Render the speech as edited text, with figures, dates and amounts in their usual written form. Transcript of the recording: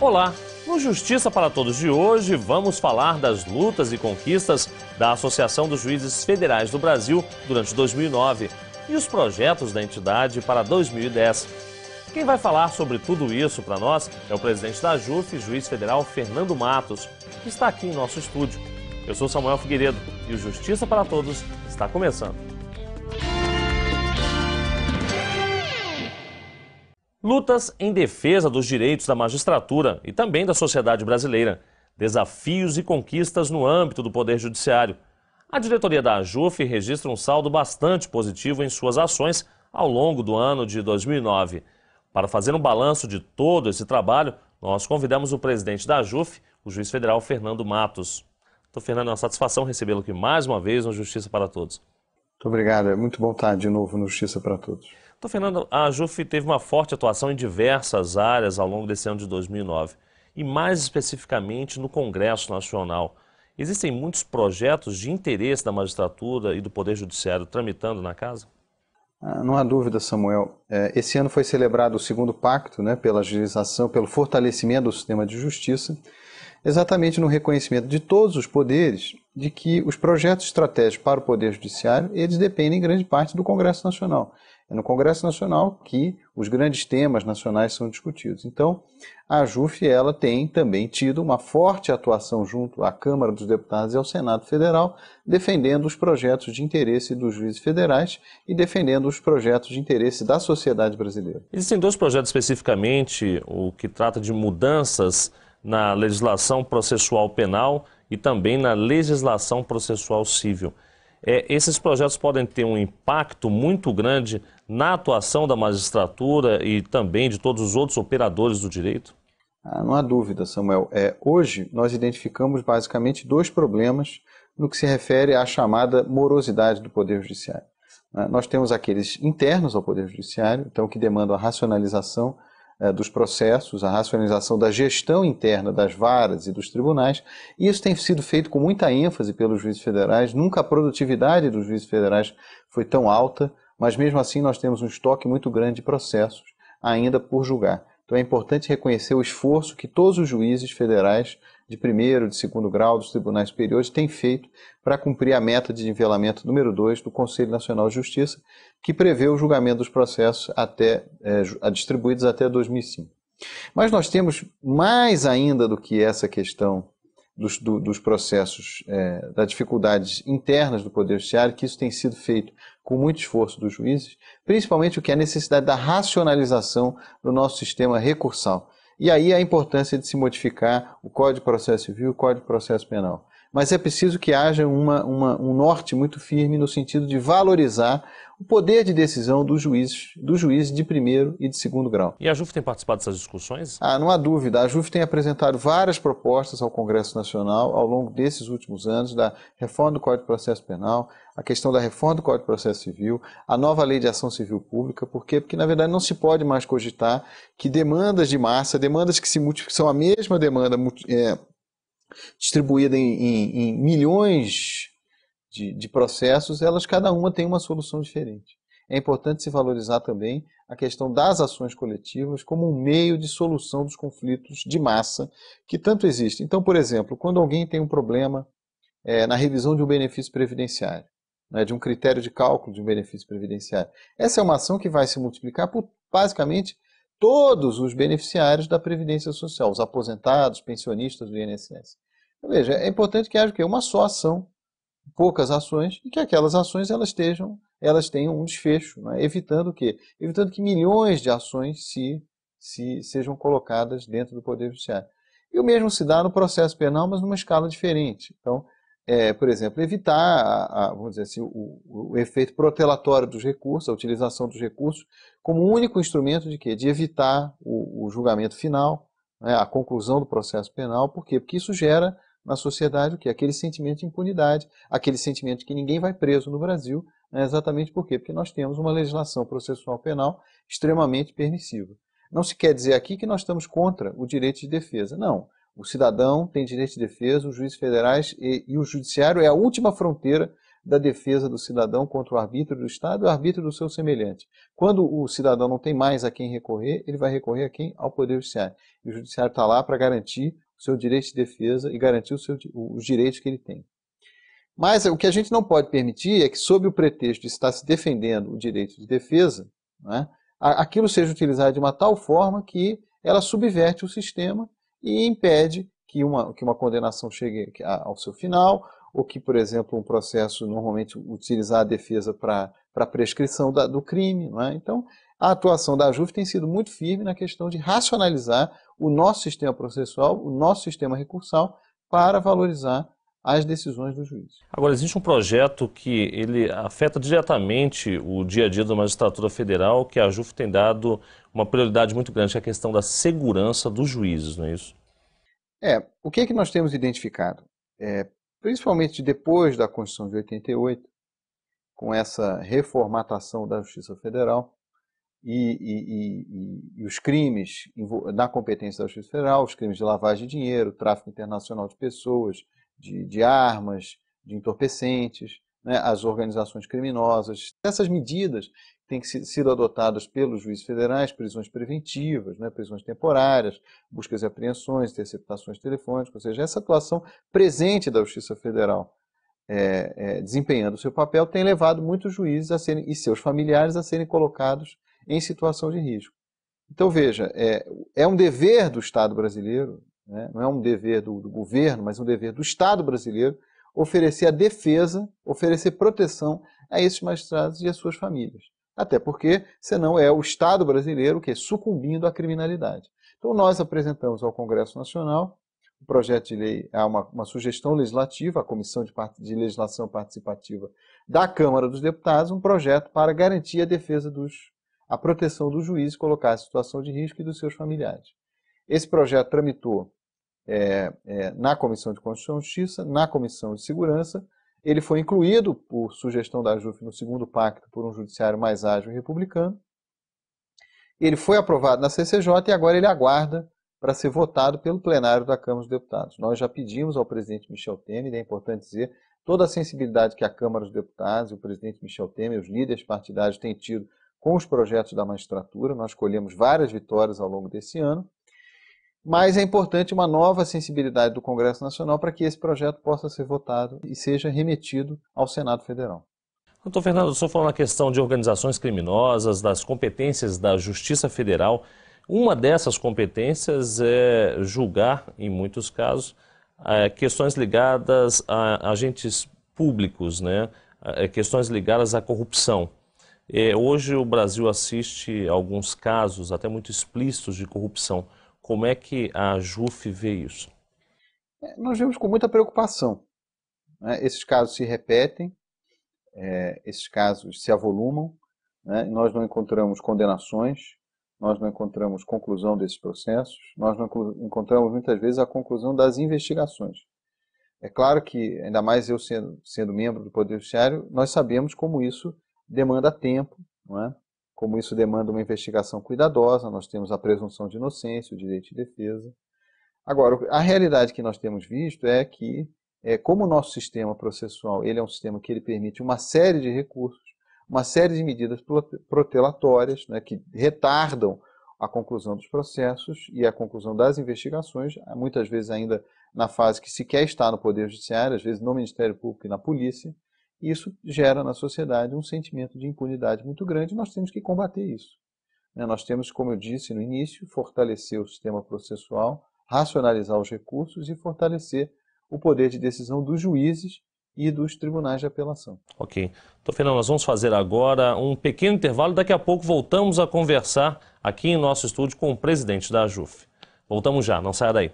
Olá! No Justiça para Todos de hoje, vamos falar das lutas e conquistas da Associação dos Juízes Federais do Brasil durante 2009 e os projetos da entidade para 2010. Quem vai falar sobre tudo isso para nós é o presidente da AJUF, juiz federal Fernando Matos, que está aqui em nosso estúdio. Eu sou Samuel Figueiredo e o Justiça para Todos está começando. Lutas em defesa dos direitos da magistratura e também da sociedade brasileira. Desafios e conquistas no âmbito do Poder Judiciário. A diretoria da AJUF registra um saldo bastante positivo em suas ações ao longo do ano de 2009. Para fazer um balanço de todo esse trabalho, nós convidamos o presidente da AJUF, o juiz federal Fernando Matos. Doutor Fernando, é uma satisfação recebê-lo aqui mais uma vez no Justiça para Todos. Muito obrigado, é muito bom estar de novo no Justiça para Todos. Doutor Fernando, a AJUF teve uma forte atuação em diversas áreas ao longo desse ano de 2009 e mais especificamente no Congresso Nacional. Existem muitos projetos de interesse da magistratura e do Poder Judiciário tramitando na casa? Não há dúvida, Samuel. Esse ano foi celebrado o segundo pacto, pela agilização, pelo fortalecimento do sistema de justiça, exatamente no reconhecimento de todos os poderes de que os projetos estratégicos para o Poder Judiciário, eles dependem em grande parte do Congresso Nacional. É no Congresso Nacional que os grandes temas nacionais são discutidos. Então, a AJUF ela tem também tido uma forte atuação junto à Câmara dos Deputados e ao Senado Federal, defendendo os projetos de interesse dos juízes federais e defendendo os projetos de interesse da sociedade brasileira. Existem dois projetos especificamente, o que trata de mudanças na legislação processual penal e também na legislação processual civil. Esses projetos podem ter um impacto muito grande na atuação da magistratura e também de todos os outros operadores do direito? Não há dúvida, Samuel. Hoje nós identificamos basicamente dois problemas no que se refere à chamada morosidade do Poder Judiciário. Nós temos aqueles internos ao Poder Judiciário, então que demandam a racionalização dos processos, a racionalização da gestão interna das varas e dos tribunais, e isso tem sido feito com muita ênfase pelos juízes federais. Nunca a produtividade dos juízes federais foi tão alta, mas mesmo assim nós temos um estoque muito grande de processos ainda por julgar. Então é importante reconhecer o esforço que todos os juízes federais de primeiro, de segundo grau, dos tribunais superiores têm feito para cumprir a meta de nivelamento número 2 do Conselho Nacional de Justiça, que prevê o julgamento dos processos distribuídos até 2005. Mas nós temos mais ainda do que essa questão dos processos, das dificuldades internas do Poder Judiciário, que isso tem sido feito com muito esforço dos juízes, principalmente o que é a necessidade da racionalização do nosso sistema recursal. E aí a importância de se modificar o Código de Processo Civil e o Código de Processo Penal. Mas é preciso que haja um norte muito firme no sentido de valorizar o poder de decisão dos juízes de primeiro e de segundo grau. E a AJUF tem participado dessas discussões? Não há dúvida. A AJUF tem apresentado várias propostas ao Congresso Nacional ao longo desses últimos anos, da reforma do Código de Processo Penal, a questão da reforma do Código de Processo Civil, a nova Lei de Ação Civil Pública. Por quê? Porque, na verdade, não se pode mais cogitar que demandas de massa, demandas que são a mesma demanda distribuída em milhões de processos, elas cada uma tem uma solução diferente. É importante se valorizar também a questão das ações coletivas como um meio de solução dos conflitos de massa que tanto existem. Então, por exemplo, quando alguém tem um problema na revisão de um benefício previdenciário, de um critério de cálculo de um benefício previdenciário, essa é uma ação que vai se multiplicar por basicamente todos os beneficiários da Previdência Social, os aposentados, pensionistas do INSS. Então, veja, é importante que haja uma só ação, poucas ações, e que aquelas ações elas tenham um desfecho, evitando o quê? Evitando que milhões de ações sejam colocadas dentro do Poder Judiciário. E o mesmo se dá no processo penal, mas numa escala diferente. Então, por exemplo, evitar vamos dizer assim, o efeito protelatório dos recursos, a utilização dos recursos, como único instrumento de quê? De evitar o julgamento final, a conclusão do processo penal. Por quê? Porque isso gera na sociedade o quê? Aquele sentimento de impunidade, aquele sentimento de que ninguém vai preso no Brasil, exatamente por quê? Porque nós temos uma legislação processual penal extremamente permissiva. Não se quer dizer aqui que nós estamos contra o direito de defesa, não. O cidadão tem direito de defesa, os juízes federais e o judiciário é a última fronteira da defesa do cidadão contra o arbítrio do Estado e o arbítrio do seu semelhante. Quando o cidadão não tem mais a quem recorrer, ele vai recorrer a quem? Ao Poder Judiciário. E o Judiciário está lá para garantir o seu direito de defesa e garantir os direitos que ele tem. Mas o que a gente não pode permitir é que, sob o pretexto de estar se defendendo o direito de defesa, né, aquilo seja utilizado de uma tal forma que ela subverte o sistema e impede que uma condenação chegue ao seu final, ou que, por exemplo, um processo normalmente utilizar a defesa para prescrição do crime. Não é? Então, a atuação da AJUF tem sido muito firme na questão de racionalizar o nosso sistema processual, o nosso sistema recursal, para valorizar as decisões do juiz. Agora, existe um projeto que ele afeta diretamente o dia a dia da magistratura federal, que a AJUF tem dado uma prioridade muito grande, que é a questão da segurança dos juízes, não é isso? O que é que nós temos identificado? Principalmente depois da Constituição de 88, com essa reformatação da Justiça Federal e os crimes na competência da Justiça Federal, os crimes de lavagem de dinheiro, tráfico internacional de pessoas, de armas, de entorpecentes, né, as organizações criminosas. Essas medidas têm sido adotadas pelos juízes federais, prisões preventivas, né, prisões temporárias, buscas e apreensões, interceptações telefônicas, ou seja, essa atuação presente da Justiça Federal desempenhando o seu papel tem levado muitos juízes e seus familiares a serem colocados em situação de risco. Então, veja, é um dever do Estado brasileiro, né? Não é um dever do governo, mas um dever do Estado brasileiro oferecer a defesa, oferecer proteção a esses magistrados e às suas famílias. Até porque, senão, é o Estado brasileiro que é sucumbindo à criminalidade. Então, nós apresentamos ao Congresso Nacional um projeto de lei, uma sugestão legislativa, a Comissão de Legislação Participativa da Câmara dos Deputados, um projeto para garantir a defesa a proteção dos juízes, colocar em situação de risco e dos seus familiares. Esse projeto tramitou na Comissão de Constituição e Justiça, na Comissão de Segurança. Ele foi incluído, por sugestão da AJUF, no segundo pacto por um judiciário mais ágil e republicano. Ele foi aprovado na CCJ e agora ele aguarda para ser votado pelo plenário da Câmara dos Deputados. Nós já pedimos ao presidente Michel Temer, e é importante dizer, toda a sensibilidade que a Câmara dos Deputados, o presidente Michel Temer, os líderes partidários têm tido com os projetos da magistratura. Nós colhemos várias vitórias ao longo desse ano. Mas é importante uma nova sensibilidade do Congresso Nacional para que esse projeto possa ser votado e seja remetido ao Senado Federal. Doutor Fernando, eu estou falando a questão de organizações criminosas, das competências da Justiça Federal. Uma dessas competências é julgar, em muitos casos, questões ligadas a agentes públicos, né? Questões ligadas à corrupção. Hoje o Brasil assiste a alguns casos até muito explícitos de corrupção. Como é que a AJUF vê isso? Nós vemos com muita preocupação, né? Esses casos se repetem, esses casos se avolumam, né? Nós não encontramos condenações, nós não encontramos conclusão desses processos, nós não encontramos muitas vezes a conclusão das investigações. É claro que, ainda mais eu sendo membro do Poder Judiciário, nós sabemos como isso demanda tempo, não é? Como isso demanda uma investigação cuidadosa, nós temos a presunção de inocência, o direito de defesa. Agora, a realidade que nós temos visto é que, como o nosso sistema processual ele é um sistema que ele permite uma série de recursos, uma série de medidas protelatórias, né, que retardam a conclusão dos processos e a conclusão das investigações, muitas vezes ainda na fase que sequer está no Poder Judiciário, às vezes no Ministério Público e na Polícia. Isso gera na sociedade um sentimento de impunidade muito grande e nós temos que combater isso. Nós temos, como eu disse no início, fortalecer o sistema processual, racionalizar os recursos e fortalecer o poder de decisão dos juízes e dos tribunais de apelação. Ok. Doutor Fernando, nós vamos fazer agora um pequeno intervalo. Daqui a pouco voltamos a conversar aqui em nosso estúdio com o presidente da AJUF. Voltamos já, não saia daí.